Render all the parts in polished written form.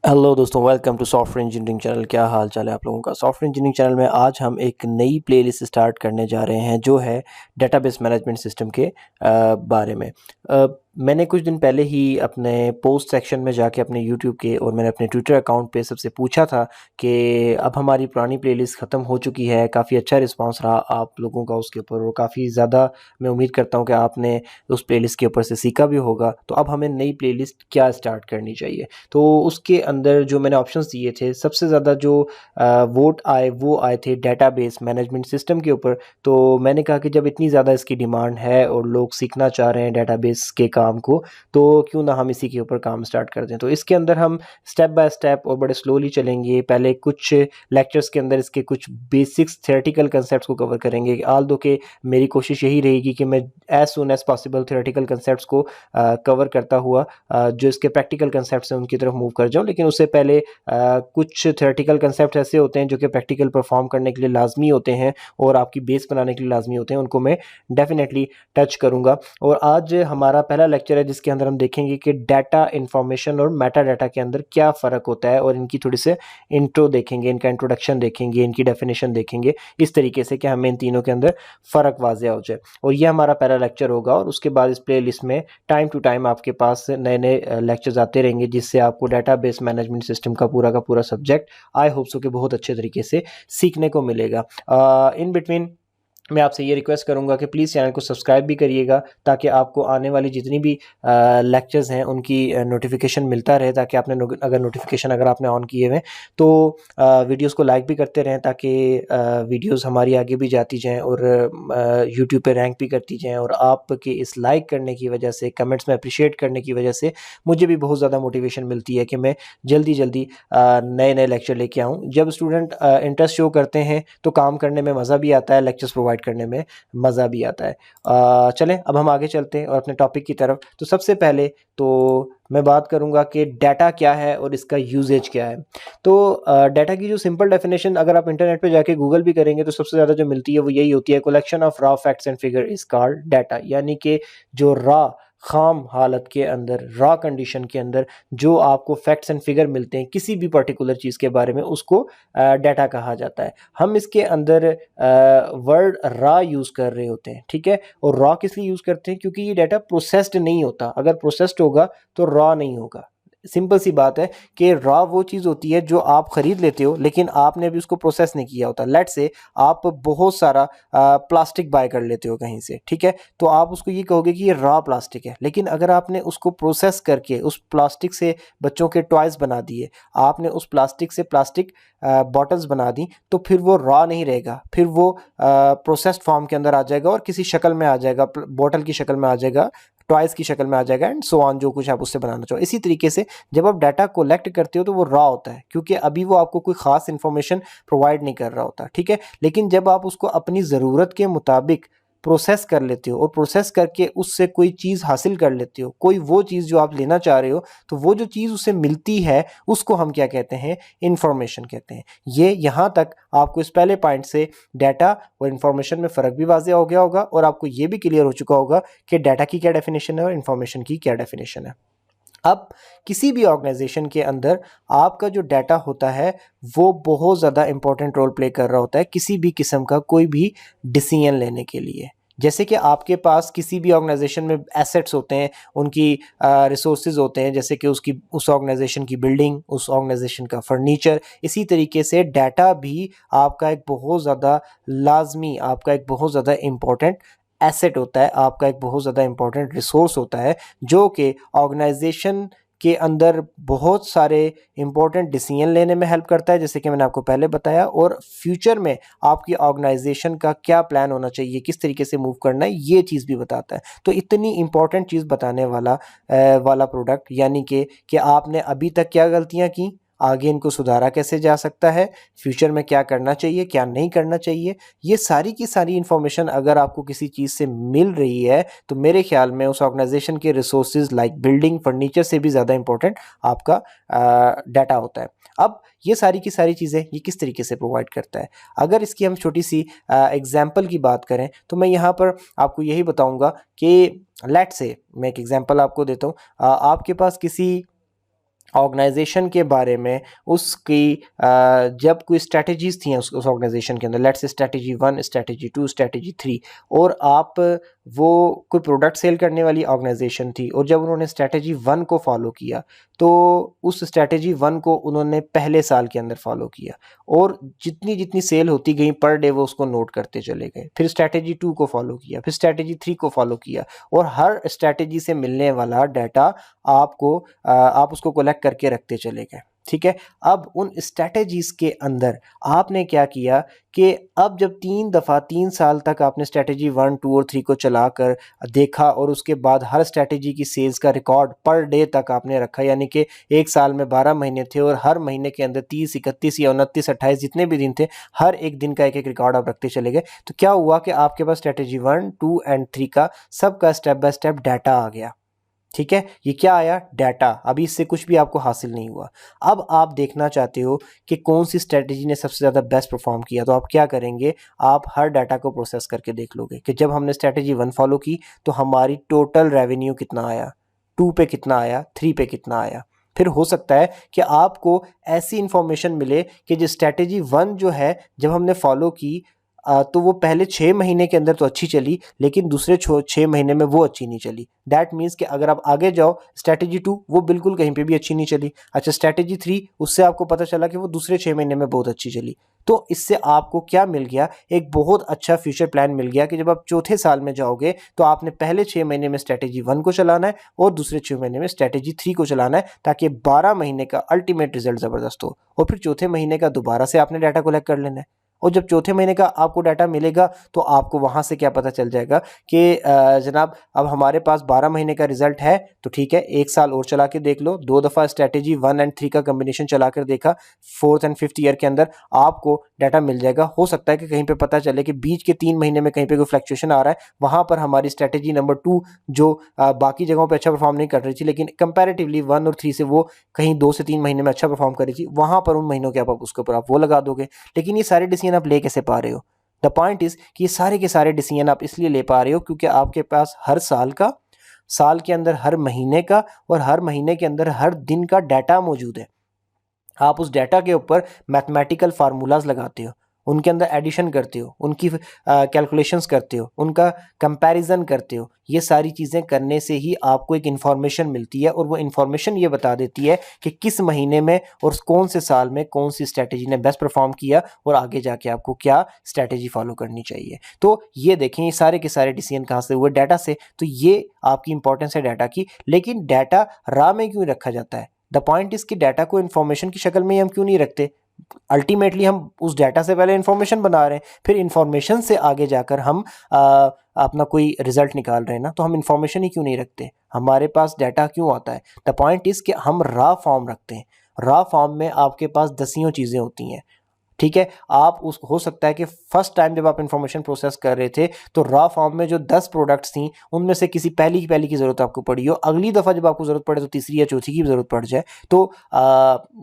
Hello दोस्तों, welcome to software engineering channel. क्या हाल चाल है आप लोगों का। सॉफ्टवेयर इंजीनियरिंग चैनल में आज हम एक नई प्लेलिस्ट स्टार्ट करने जा रहे हैं जो है डेटाबेस मैनेजमेंट सिस्टम के बारे में। मैंने कुछ दिन पहले ही अपने पोस्ट सेक्शन में जाके अपने यूट्यूब के और मैंने अपने ट्विटर अकाउंट पे सबसे पूछा था कि अब हमारी पुरानी प्लेलिस्ट ख़त्म हो चुकी है। काफ़ी अच्छा रिस्पांस रहा आप लोगों का उसके ऊपर और काफ़ी ज़्यादा मैं उम्मीद करता हूँ कि आपने उस प्लेलिस्ट के ऊपर से सीखा भी होगा। तो अब हमें नई प्लेलिस्ट क्या स्टार्ट करनी चाहिए। तो उसके अंदर जो मैंने ऑप्शंस दिए थे, सबसे ज़्यादा जो वोट आए वो आए थे डेटाबेस मैनेजमेंट सिस्टम के ऊपर। तो मैंने कहा कि जब इतनी ज़्यादा इसकी डिमांड है और लोग सीखना चाह रहे हैं डेटाबेस के काम को, तो क्यों ना हम इसी के ऊपर काम स्टार्ट कर दें। तो इसके अंदर हम स्टेप बाय स्टेप और बड़े स्लोली चलेंगे। पहले कुछ लेक्चर्स के अंदर इसके कुछ बेसिक्स थियोरेटिकल कंसेप्ट्स को कवर करेंगे। आल दो के मेरी कोशिश यही रहेगी कि मैं as soon as possible theoretical concepts को कवर करता हुआ जो इसके प्रैक्टिकल कंसेप्ट्स हैं उनकी तरफ मूव कर जाऊँ। लेकिन उससे पहले कुछ थियोरेटिकल कंसेप्ट ऐसे होते हैं जो कि प्रैक्टिकल परफॉर्म करने के लिए लाजमी होते हैं और आपकी बेस बनाने के लिए लाजमी होते हैं, उनको मैं डेफिनेटली टच करूँगा। और आज हमारा पहला लेक्चर है जिसके अंदर हम देखेंगे कि डाटा इन्फॉर्मेशन और मेटा डाटा के अंदर क्या फ़र्क होता है और इनकी थोड़ी से इंट्रो देखेंगे, इनका इंट्रोडक्शन देखेंगे, इनकी डेफिनेशन देखेंगे, इस तरीके से कि हमें इन तीनों के अंदर फ़र्क वाज़ेह हो जाए। और ये हमारा पहला लेक्चर होगा और उसके बाद इस प्ले लिस्ट में टाइम टू टाइम आपके पास नए नए लेक्चर्स आते रहेंगे जिससे आपको डेटाबेस मैनेजमेंट सिस्टम का पूरा सब्जेक्ट आई होप सो कि बहुत अच्छे तरीके से सीखने को मिलेगा। इन बिटवीन मैं आपसे ये रिक्वेस्ट करूंगा कि प्लीज़ चैनल को सब्सक्राइब भी करिएगा ताकि आपको आने वाली जितनी भी लेक्चर्स हैं उनकी नोटिफिकेशन मिलता रहे, ताकि आपने अगर नोटिफिकेशन अगर आपने ऑन किए हुए तो वीडियोस को लाइक भी करते रहें ताकि वीडियोस हमारी आगे भी जाती जाएं और यूट्यूब पे रैंक भी करती जाएं। और आपके इस लाइक करने की वजह से, कमेंट्स में अप्रिशिएट करने की वजह से मुझे भी बहुत ज़्यादा मोटिवेशन मिलती है कि मैं जल्दी जल्दी नए नए लेक्चर लेके आऊँ। जब स्टूडेंट इंटरेस्ट शो करते हैं तो काम करने में मज़ा भी आता है, लेक्चर्स प्रोवाइड करने में मज़ा भी आता है। चलें अब हम आगे चलते हैं और अपने टॉपिक की तरफ। तो सबसे पहले तो मैं बात करूंगा कि डाटा क्या है और इसका यूजेज क्या है। तो डाटा की जो सिंपल डेफिनेशन अगर आप इंटरनेट पे जाके गूगल भी करेंगे तो सबसे ज़्यादा जो मिलती है वो यही होती है, collection of raw facts and figure is called data. यानी कि जो रॉ खाम हालत के अंदर, रॉ कंडीशन के अंदर जो आपको फैक्ट्स एंड फिगर मिलते हैं किसी भी पर्टिकुलर चीज़ के बारे में, उसको डाटा कहा जाता है। हम इसके अंदर वर्ड रॉ यूज़ कर रहे होते हैं, ठीक है। और रॉ किस लिए यूज़ करते हैं? क्योंकि ये डाटा प्रोसेस्ड नहीं होता। अगर प्रोसेस्ड होगा तो रॉ नहीं होगा। सिंपल सी बात है कि रॉ वो चीज़ होती है जो आप खरीद लेते हो लेकिन आपने अभी उसको प्रोसेस नहीं किया होता। लेट्स से आप बहुत सारा प्लास्टिक बाय कर लेते हो कहीं से, ठीक है, तो आप उसको ये कहोगे कि ये रॉ प्लास्टिक है। लेकिन अगर आपने उसको प्रोसेस करके उस प्लास्टिक से बच्चों के टॉयज़ बना दिए, आपने उस प्लास्टिक से प्लास्टिक बॉटल्स बना दी, तो फिर वो रॉ नहीं रहेगा, फिर वो प्रोसेस्ड फॉर्म के अंदर आ जाएगा और किसी शक्ल में आ जाएगा, बॉटल की शक्ल में आ जाएगा, टॉयज़ की शक्ल में आ जाएगा एंड सो ऑन, जो कुछ आप उससे बनाना चाहो। इसी तरीके से जब आप डाटा कलेक्ट करते हो तो वो रॉ होता है क्योंकि अभी वो आपको कोई ख़ास इन्फॉर्मेशन प्रोवाइड नहीं कर रहा होता, ठीक है। लेकिन जब आप उसको अपनी ज़रूरत के मुताबिक प्रोसेस कर लेते हो और प्रोसेस करके उससे कोई चीज़ हासिल कर लेते हो, कोई वो चीज़ जो आप लेना चाह रहे हो, तो वो जो चीज़ उससे मिलती है उसको हम क्या कहते हैं? इंफॉर्मेशन कहते हैं। ये यहाँ तक आपको इस पहले पॉइंट से डाटा और इंफॉर्मेशन में फ़र्क भी वाज़ेह हो गया होगा और आपको ये भी क्लियर हो चुका होगा कि डाटा की क्या डेफिनेशन है और इंफॉर्मेशन की क्या डेफिनेशन है। अब किसी भी ऑर्गेनाइजेशन के अंदर आपका जो डाटा होता है वो बहुत ज़्यादा इंपॉर्टेंट रोल प्ले कर रहा होता है किसी भी किस्म का कोई भी डिसीजन लेने के लिए। जैसे कि आपके पास किसी भी ऑर्गेनाइजेशन में एसेट्स होते हैं, उनकी रिसोर्सेज होते हैं, जैसे कि उसकी उस ऑर्गेनाइजेशन की बिल्डिंग, उस ऑर्गेनाइजेशन का फर्नीचर। इसी तरीके से डाटा भी आपका एक बहुत ज़्यादा लाजमी, आपका एक बहुत ज़्यादा इम्पोर्टेंट एसेट होता है, आपका एक बहुत ज़्यादा इंपॉर्टेंट रिसोर्स होता है जो कि ऑर्गेनाइजेशन के अंदर बहुत सारे इंपॉर्टेंट डिसीजन लेने में हेल्प करता है, जैसे कि मैंने आपको पहले बताया। और फ्यूचर में आपकी ऑर्गेनाइजेशन का क्या प्लान होना चाहिए, किस तरीके से मूव करना है, ये चीज़ भी बताता है। तो इतनी इंपॉर्टेंट चीज़ बताने वाला प्रोडक्ट, यानी कि आपने अभी तक क्या गलतियां की, आगे इनको सुधारा कैसे जा सकता है, फ्यूचर में क्या करना चाहिए, क्या नहीं करना चाहिए, ये सारी की सारी इन्फॉर्मेशन अगर आपको किसी चीज़ से मिल रही है तो मेरे ख्याल में उस ऑर्गेनाइजेशन के रिसोर्सेज लाइक बिल्डिंग, फर्नीचर से भी ज़्यादा इंपॉर्टेंट आपका डाटा होता है। अब ये सारी की सारी चीज़ें ये किस तरीके से प्रोवाइड करता है, अगर इसकी हम छोटी सी एग्जाम्पल की बात करें तो मैं यहाँ पर आपको यही बताऊँगा कि लेट्स से मैं एक एग्जाम्पल आपको देता हूँ। आपके पास किसी ऑर्गेनाइजेशन के बारे में, उसकी जब कोई स्ट्रेटजीज थी उस ऑर्गेनाइजेशन के अंदर, let's say strategy 1, strategy 2, strategy 3, और आप वो कोई प्रोडक्ट सेल करने वाली ऑर्गेनाइजेशन थी, और जब उन्होंने स्ट्रेटजी 1 को फॉलो किया तो उस स्ट्रेटजी 1 को उन्होंने पहले साल के अंदर फॉलो किया, और जितनी जितनी सेल होती गई पर डे वो उसको नोट करते चले गए। फिर स्ट्रेटजी 2 को फॉलो किया, फिर स्ट्रेटजी 3 को फॉलो किया, और हर स्ट्रेटजी से मिलने वाला डाटा आपको आप उसको कलेक्ट करके रखते चले गए। ठीक है, अब उन स्ट्रेटजीज के अंदर आपने क्या किया कि अब जब 3 साल तक आपने स्ट्रेटजी 1, 2 और 3 को चलाकर देखा, और उसके बाद हर स्ट्रेटजी की सेल्स का रिकॉर्ड पर डे तक आपने रखा, यानी कि एक साल में 12 महीने थे और हर महीने के अंदर 30, 31 या 29, 28 जितने भी दिन थे, हर एक दिन का एक एक रिकॉर्ड आप रखते चले गए। तो क्या हुआ कि आपके पास स्ट्रेटजी 1, 2 एंड 3 का सबका स्टेप बाय स्टेप डाटा आ गया। ठीक है, ये क्या आया? डाटा। अभी इससे कुछ भी आपको हासिल नहीं हुआ। अब आप देखना चाहते हो कि कौन सी स्ट्रेटजी ने सबसे ज़्यादा बेस्ट परफॉर्म किया, तो आप क्या करेंगे? आप हर डाटा को प्रोसेस करके देख लोगे कि जब हमने स्ट्रेटजी 1 फॉलो की तो हमारी टोटल रेवेन्यू कितना आया, 2 पे कितना आया, 3 पे कितना आया। फिर हो सकता है कि आपको ऐसी इंफॉर्मेशन मिले कि जो स्ट्रेटजी 1 जो है जब हमने फॉलो की तो वो पहले 6 महीने के अंदर तो अच्छी चली, लेकिन दूसरे 6 महीने में वो अच्छी नहीं चली। दैट मीन्स कि अगर आप आगे जाओ, स्ट्रैटेजी 2 वो बिल्कुल कहीं पे भी अच्छी नहीं चली। अच्छा, स्ट्रैटेजी 3 उससे आपको पता चला कि वो दूसरे 6 महीने में बहुत अच्छी चली। तो इससे आपको क्या मिल गया? एक बहुत अच्छा फ्यूचर प्लान मिल गया कि जब आप चौथे साल में जाओगे तो आपने पहले 6 महीने में स्ट्रैटेजी 1 को चलाना है और दूसरे 6 महीने में स्ट्रैटेजी 3 को चलाना है, ताकि 12 महीने का अल्टीमेट रिजल्ट ज़बरदस्त हो। और फिर चौथे महीने का दोबारा से आपने डाटा कलेक्ट कर लेना है, और जब चौथे महीने का आपको डाटा मिलेगा तो आपको वहाँ से क्या पता चल जाएगा कि जनाब अब हमारे पास 12 महीने का रिजल्ट है, तो ठीक है, एक साल और चला के देख लो। 2 दफ़ा स्ट्रैटेजी 1 एंड 3 का कम्बिनेशन चला कर देखा, 4th एंड 5th ईयर के अंदर आपको डाटा मिल जाएगा। हो सकता है कि कहीं पे पता चले कि बीच के 3 महीने में कहीं पे कोई फ्लक्चुएशन आ रहा है, वहाँ पर हमारी स्ट्रैटेजी नंबर 2 जो बाकी जगहों पर अच्छा परफॉर्म नहीं कर रही थी, लेकिन कंपेरेटिवली 1 और 3 से वो कहीं 2 से 3 महीने में अच्छा परफॉर्म कर रही थी, वहाँ पर उन महीनों के आप उसके ऊपर आप वो लगा दोगे। लेकिन ये सारे डिसीजन आप ले कैसे पा रहे हो? द पॉइंट इज कि ये सारे के सारे डिसीजन आप इसलिए ले पा रहे हो क्योंकि आपके पास हर साल का, साल के अंदर हर महीने का, और हर महीने के अंदर हर दिन का डाटा मौजूद है। आप उस डाटा के ऊपर मैथमेटिकल फार्मूलाज लगाते हो, उनके अंदर एडिशन करते हो, उनकी कैलकुलेशंस करते हो, उनका कंपैरिजन करते हो। ये सारी चीज़ें करने से ही आपको एक इन्फॉर्मेशन मिलती है, और वो इन्फॉर्मेशन ये बता देती है कि किस महीने में और कौन से साल में कौन सी स्ट्रैटेजी ने बेस्ट परफॉर्म किया, और आगे जाके आपको क्या स्ट्रैटेजी फॉलो करनी चाहिए। तो ये देखें, ये सारे के सारे डिसीजन कहाँ से हुए? डाटा से। तो ये आपकी इंपॉर्टेंस है डाटा की। लेकिन डाटा रॉ में क्यों रखा जाता है? द पॉइंट इज कि डाटा को इन्फॉर्मेशन की शक्ल में ही हम क्यों नहीं रखते? अल्टीमेटली हम उस डाटा से पहले इन्फॉर्मेशन बना रहे हैं, फिर इन्फॉर्मेशन से आगे जाकर हम अपना कोई रिजल्ट निकाल रहे हैं ना, तो हम इन्फॉर्मेशन ही क्यों नहीं रखते? हमारे पास डाटा क्यों आता है? द पॉइंट इज कि हम रॉ फॉर्म रखते हैं। रॉ फॉर्म में आपके पास दसियों चीज़ें होती हैं। ठीक है, आप उस हो सकता है कि फर्स्ट टाइम जब आप इंफॉर्मेशन प्रोसेस कर रहे थे तो रॉ फॉर्म में जो 10 प्रोडक्ट्स थी उनमें से किसी पहली की ज़रूरत आपको पड़ी हो, अगली दफ़ा जब आपको ज़रूरत पड़े तो तीसरी या चौथी की ज़रूरत पड़ जाए, तो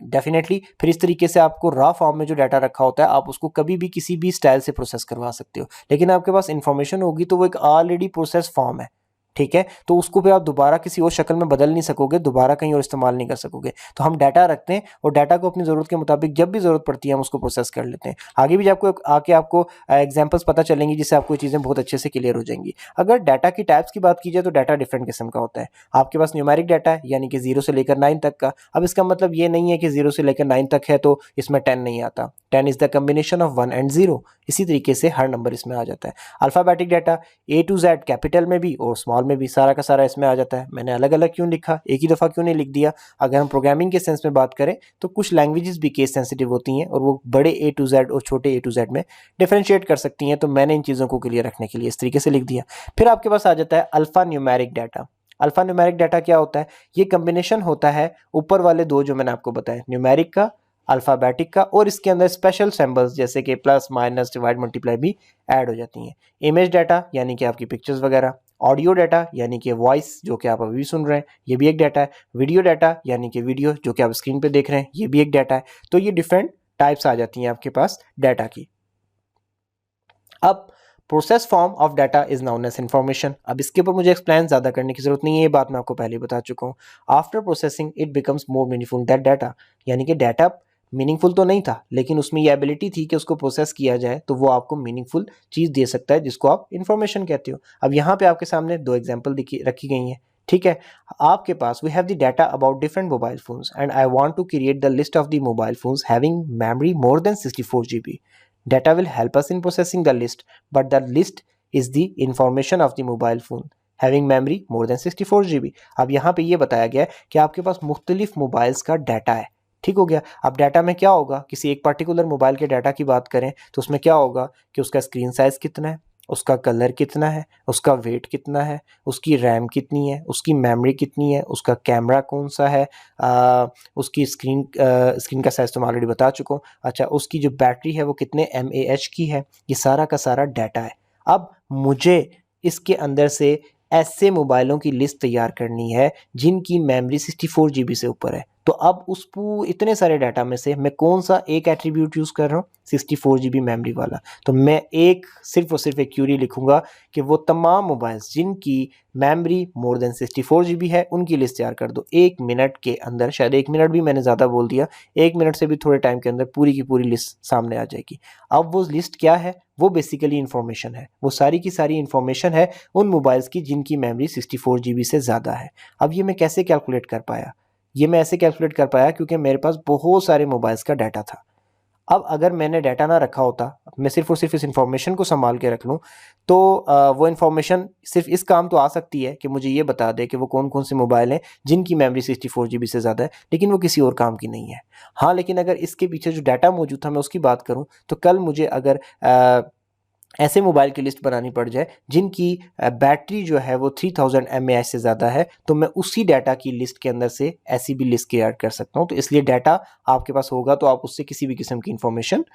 डेफिनेटली फिर इस तरीके से आपको रॉ फॉर्म में जो डाटा रखा होता है आप उसको कभी भी किसी भी स्टाइल से प्रोसेस करवा सकते हो। लेकिन आपके पास इंफॉर्मेशन होगी तो वो एक ऑलरेडी प्रोसेस फॉर्म है। ठीक है, तो उसको भी आप दोबारा किसी और शक्ल में बदल नहीं सकोगे, दोबारा कहीं और इस्तेमाल नहीं कर सकोगे। तो हम डाटा रखते हैं और डाटा को अपनी ज़रूरत के मुताबिक जब भी ज़रूरत पड़ती है हम उसको प्रोसेस कर लेते हैं। आगे भी आपको आके आपको एग्जांपल्स पता चलेंगी जिससे आपको ये चीज़ें बहुत अच्छे से क्लियर हो जाएंगी। अगर डाटा की टाइप्स की बात की जाए तो डाटा डिफरेंट किस्म का होता है। आपके पास न्यूमेरिक डाटा है, यानी कि 0 से लेकर 9 तक का। अब इसका मतलब ये नहीं है कि 0 से लेकर 9 तक है तो इसमें 10 नहीं आता। 10 is the combination of 1 and 0। इसी तरीके से हर नंबर इसमें आ जाता है। Alphabetic data A to Z, capital में भी और स्मॉल में भी, सारा का सारा इसमें आ जाता है। मैंने अलग अलग क्यों लिखा, एक ही दफ़ा क्यों नहीं लिख दिया? अगर हम प्रोग्रामिंग के सेंस में बात करें तो कुछ लैंग्वेजेस भी केस सेंसिटिव होती हैं और वो बड़े A to Z और छोटे A to Z में डिफ्रेंशिएट कर सकती हैं, तो मैंने इन चीज़ों को क्लियर रखने के लिए इस तरीके से लिख दिया। फिर आपके पास आ जाता है alpha numeric data. Alpha numeric data क्या होता है? ये कम्बिनेशन होता है ऊपर वाले दो जो मैंने आपको बताया, न्यूमेरिक का, अल्फ़ाबेटिक का, और इसके अंदर स्पेशल सिंबल्स जैसे कि प्लस, माइनस, डिवाइड, मल्टीप्लाई भी ऐड हो जाती हैं। इमेज डाटा यानी कि आपकी पिक्चर्स वगैरह। ऑडियो डाटा यानी कि वॉइस जो कि आप अभी सुन रहे हैं, ये भी एक डाटा है। वीडियो डाटा यानी कि वीडियो जो कि आप स्क्रीन पे देख रहे हैं, ये भी एक डाटा है। तो ये डिफरेंट टाइप्स आ जाती हैं आपके पास डाटा की। अब process form of data is known as information. अब इसके ऊपर मुझे एक्सप्लेन ज़्यादा करने की जरूरत नहीं है, ये बात मैं आपको पहले ही बता चुका हूँ। After processing it becomes more meaningful that data, यानी कि डाटा मीनिंगफुल तो नहीं था लेकिन उसमें ये एबिलिटी थी कि उसको प्रोसेस किया जाए तो वो आपको मीनिंगफुल चीज़ दे सकता है जिसको आप इन्फॉर्मेशन कहते हो। अब यहाँ पे आपके सामने दो एग्जाम्पल रखी गई हैं, ठीक है। आपके पास we have the data about different mobile phones and I want to create the list of the mobile phones having memory more than 64 GB. Data will help us in processing the list, but the list is the information of the mobile phone having memory more than 64 GB. अब यहाँ पे ये बताया गया है कि आपके पास मुख्तलिफ मोबाइल्स का डाटा है, ठीक हो गया। अब डाटा में क्या होगा, किसी एक पर्टिकुलर मोबाइल के डाटा की बात करें तो उसमें क्या होगा कि उसका स्क्रीन साइज कितना है, उसका कलर कितना है, उसका वेट कितना है, उसकी रैम कितनी है, उसकी मेमोरी कितनी है, उसका कैमरा कौन सा है, उसकी स्क्रीन का साइज तो मैं ऑलरेडी बता चुका हूँ। अच्छा, उसकी जो बैटरी है वो कितने mAh की है, ये सारा का सारा डाटा है। अब मुझे इसके अंदर से ऐसे मोबाइलों की लिस्ट तैयार करनी है जिनकी मेमोरी 64 GB से ऊपर है। तो अब इतने सारे डाटा में से मैं कौन सा एक एट्रीब्यूट यूज़ कर रहा हूँ, 64 GB मेमोरी वाला। तो मैं सिर्फ और सिर्फ एक क्यूरी लिखूंगा कि वो तमाम मोबाइल्स जिनकी मेमोरी मोर देन 64 GB है उनकी लिस्ट तैयार कर दो 1 मिनट के अंदर। शायद 1 मिनट भी मैंने ज़्यादा बोल दिया, 1 मिनट से भी थोड़े टाइम के अंदर पूरी की पूरी लिस्ट सामने आ जाएगी। अब वो लिस्ट क्या है, वो बेसिकली इन्फॉर्मेशन है, वो सारी की सारी इन्फॉर्मेशन है उन मोबाइल्स की जिनकी मेमोरी 64 GB से ज़्यादा है। अब ये मैं कैसे कैलकुलेट कर पाया, ये मैं ऐसे कैलकुलेट कर पाया क्योंकि मेरे पास बहुत सारे मोबाइल्स का डाटा था। अब अगर मैंने डाटा ना रखा होता, मैं सिर्फ और सिर्फ इस इन्फॉर्मेशन को संभाल के रख लूँ तो वो इन्फॉर्मेशन सिर्फ इस काम तो आ सकती है कि मुझे ये बता दे कि वो कौन कौन से मोबाइल हैं जिनकी मेमोरी 64 GB से ज़्यादा है, लेकिन वो किसी और काम की नहीं है। हाँ, लेकिन अगर इसके पीछे जो डाटा मौजूद था मैं उसकी बात करूँ तो कल मुझे अगर ऐसे मोबाइल की लिस्ट बनानी पड़ जाए जिनकी बैटरी जो है वो 3000 mAh से ज़्यादा है, तो मैं उसी डाटा की लिस्ट के अंदर से ऐसी भी लिस्ट क्रिएट कर सकता हूँ। तो इसलिए डाटा आपके पास होगा तो आप उससे किसी भी किस्म की इंफॉर्मेशन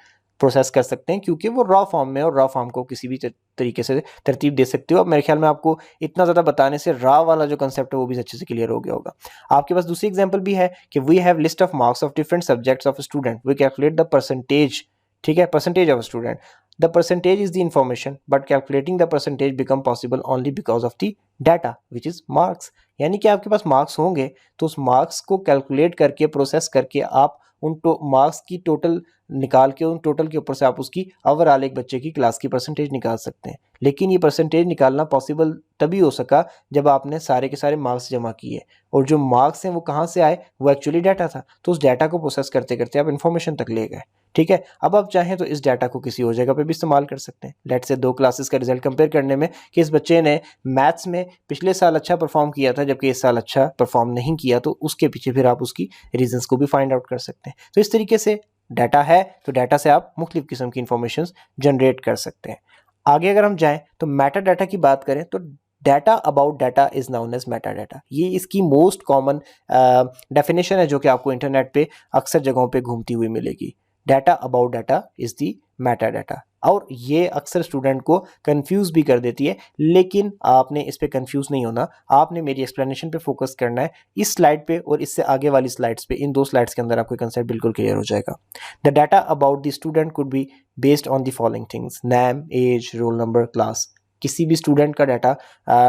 प्रोसेस कर सकते हैं क्योंकि वो रॉ फॉर्म में, और रॉ फॉर्म को किसी भी तरीके से तरतीब दे सकते हो। अब मेरे ख्याल में आपको इतना ज़्यादा बताने से रॉ वाला जो कंसेप्ट है वो भी अच्छे से क्लियर हो गया होगा। आपके पास दूसरी एग्जाम्पल भी है कि we have list of marks of different subjects of student, we calculate the percentage, ठीक है, percentage of student. The percentage is the information, but calculating the percentage become possible only because of the data, which is marks. यानी कि आपके pass marks होंगे तो उस marks को calculate करके, प्रोसेस करके आप उन मार्क्स की टोटल निकाल के उन टोटल के ऊपर से आप उसकी ओवरऑल एक बच्चे की क्लास की परसेंटेज निकाल सकते हैं। लेकिन ये परसेंटेज निकालना पॉसिबल तभी हो सका जब आपने सारे के सारे मार्क्स जमा किए, और जो मार्क्स हैं वो कहाँ से आए, वो एक्चुअली डाटा था। तो उस डाटा को प्रोसेस करते करते आप इन्फॉर्मेशन तक ले गए, ठीक है। अब आप चाहें तो इस डाटा को किसी और जगह पे भी इस्तेमाल कर सकते हैं। लेट्स से 2 क्लासेस का रिजल्ट कंपेयर करने में कि इस बच्चे ने मैथ्स में पिछले साल अच्छा परफॉर्म किया था जबकि इस साल अच्छा परफॉर्म नहीं किया, तो उसके पीछे फिर आप उसकी रीजंस को भी फाइंड आउट कर सकते हैं। तो इस तरीके से डाटा है तो डाटा से आप मुख्तलिफ किस्म की इंफॉर्मेशन जनरेट कर सकते हैं। आगे अगर हम जाएं तो मेटा डाटा की बात करें तो data about data is known as meta data. ये इसकी मोस्ट कॉमन डेफिनेशन है जो कि आपको इंटरनेट पे अक्सर जगहों पे घूमती हुई मिलेगी। Data about data is the Meta data, और ये अक्सर स्टूडेंट को कंफ्यूज भी कर देती है, लेकिन आपने इस पे कंफ्यूज नहीं होना, आपने मेरी एक्सप्लेनेशन पे फोकस करना है। इस स्लाइड पे और इससे आगे वाली स्लाइड्स पे, इन 2 स्लाइड्स के अंदर आपको कंसेप्ट बिल्कुल क्लियर हो जाएगा। The data about the student could be based on the following things: name, age, roll number, class. किसी भी स्टूडेंट का डाटा,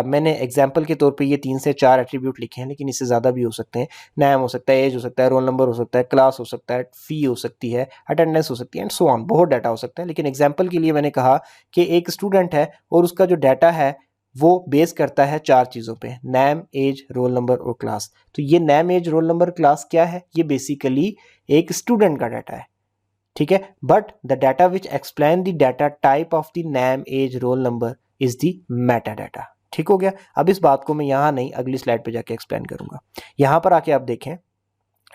मैंने एग्जाम्पल के तौर पे ये 3 से 4 एट्रीब्यूट लिखे हैं, लेकिन इससे ज़्यादा भी हो सकते हैं। नेम हो सकता है, एज हो सकता है, रोल नंबर हो सकता है, क्लास हो सकता है, फ़ी हो सकती है, अटेंडेंस हो सकती है, एंड सो ऑन। बहुत डाटा हो सकता है, लेकिन एग्जाम्पल के लिए मैंने कहा कि एक स्टूडेंट है और उसका जो डाटा है वो बेस करता है 4 चीज़ों पे: नेम, एज, रोल नंबर और क्लास। तो ये name, age, roll number, class क्या है? ये बेसिकली एक स्टूडेंट का डाटा है, ठीक है। But the data which explain the data type of the name, age, roll number is the meta data. ठीक हो गया। अब इस बात को मैं यहाँ नहीं, अगली स्लाइड पे जाके एक्सप्लेन करूंगा। यहाँ पर आके आप देखें,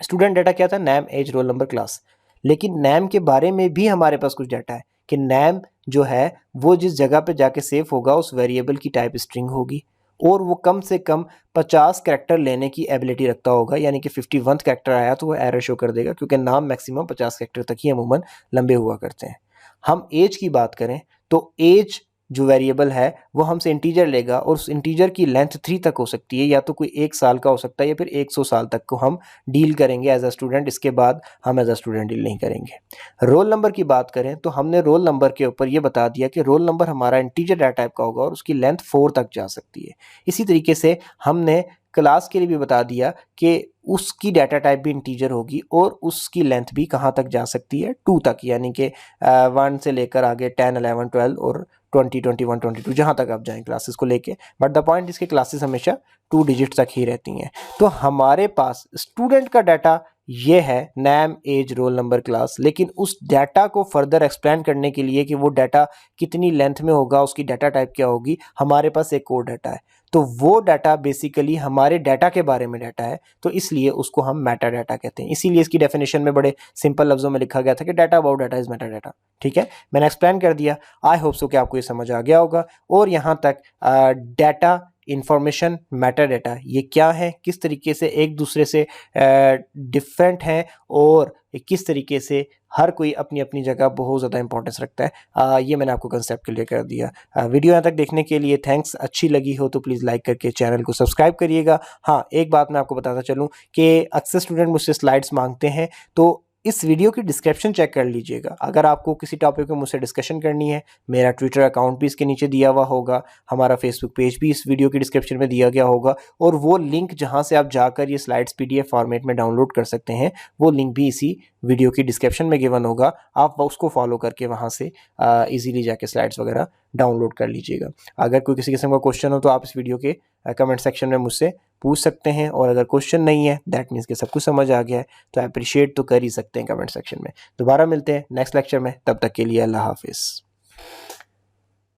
स्टूडेंट डाटा क्या था? Name, age, roll number, class. लेकिन नेम के बारे में भी हमारे पास कुछ डाटा है कि नेम जो है वो जिस जगह पे जाके सेव होगा उस वेरिएबल की टाइप स्ट्रिंग होगी, और वो कम से कम 50 कैरेक्टर लेने की एबिलिटी रखता होगा। यानी कि 51th कैरेक्टर आया तो वो एरर शो कर देगा, क्योंकि नाम मैक्सिमम 50 कैरेक्टर तक ही अमूमन लंबे हुआ करते हैं। हम एज की बात करें तो एज जो वेरिएबल है वो हमसे इंटीजर लेगा और उस इंटीजर की लेंथ 3 तक हो सकती है, या तो कोई 1 साल का हो सकता है या फिर 100 साल तक को हम डील करेंगे एज अ स्टूडेंट। इसके बाद हम एज अ स्टूडेंट डील नहीं करेंगे। रोल नंबर की बात करें तो हमने रोल नंबर के ऊपर ये बता दिया कि रोल नंबर हमारा इंटीजर डाटा टाइप का होगा और उसकी लेंथ 4 तक जा सकती है। इसी तरीके से हमने क्लास के लिए भी बता दिया कि उसकी डाटा टाइप भी इंटीजर होगी और उसकी लेंथ भी कहाँ तक जा सकती है, 2 तक, यानी कि 1 से लेकर आगे 10, 11, 12 और 20, 21, 22 जहाँ तक आप जाएं क्लासेस को लेके। बट द पॉइंट इसके क्लासेस हमेशा 2 डिजिट तक ही रहती हैं। तो हमारे पास स्टूडेंट का डाटा ये है, name, age, roll number, class. लेकिन उस डाटा को फर्दर एक्सप्लेन करने के लिए कि वो डाटा कितनी लेंथ में होगा, उसकी डाटा टाइप क्या होगी, हमारे पास एक और डाटा है। तो वो डाटा बेसिकली हमारे डाटा के बारे में डाटा है, तो इसलिए उसको हम मेटा डाटा कहते हैं। इसीलिए इसकी डेफिनेशन में बड़े सिंपल लफ्जों में लिखा गया था कि data about data is Meta data. ठीक है, मैंने एक्सप्लेन कर दिया। आई होप सो कि आपको ये समझ आ गया होगा। और यहाँ तक डाटा, इंफॉर्मेशन, मेटा डाटा ये क्या है, किस तरीके से एक दूसरे से डिफरेंट हैं और किस तरीके से हर कोई अपनी अपनी जगह बहुत ज़्यादा इंपॉर्टेंस रखता है, ये मैंने आपको कंसेप्ट क्लियर कर दिया। वीडियो यहाँ तक देखने के लिए थैंक्स। अच्छी लगी हो तो प्लीज़ लाइक करके चैनल को सब्सक्राइब करिएगा। हाँ, एक बात मैं आपको बताता चलूँ कि अक्सर स्टूडेंट मुझसे स्लाइड्स मांगते हैं, तो इस वीडियो की डिस्क्रिप्शन चेक कर लीजिएगा। अगर आपको किसी टॉपिक पे मुझसे डिस्कशन करनी है, मेरा ट्विटर अकाउंट भी इसके नीचे दिया हुआ होगा, हमारा फेसबुक पेज भी इस वीडियो की डिस्क्रिप्शन में दिया गया होगा, और वो लिंक जहां से आप जाकर ये स्लाइड्स पीडीएफ फॉर्मेट में डाउनलोड कर सकते हैं, वो लिंक भी इसी वीडियो की डिस्क्रिप्शन में गिवन होगा। आप उसको फॉलो करके वहाँ से ईजिली जाके स्लाइड्स वगैरह डाउनलोड कर लीजिएगा। अगर कोई किसी किस्म का क्वेश्चन हो तो आप इस वीडियो के कमेंट सेक्शन में मुझसे पूछ सकते हैं, और अगर क्वेश्चन नहीं है दैट मीन्स कि सब कुछ समझ आ गया है, तो अप्रिशिएट तो कर ही सकते हैं कमेंट सेक्शन में। दोबारा मिलते हैं नेक्स्ट लेक्चर में, तब तक के लिए अल्लाह हाफिज़।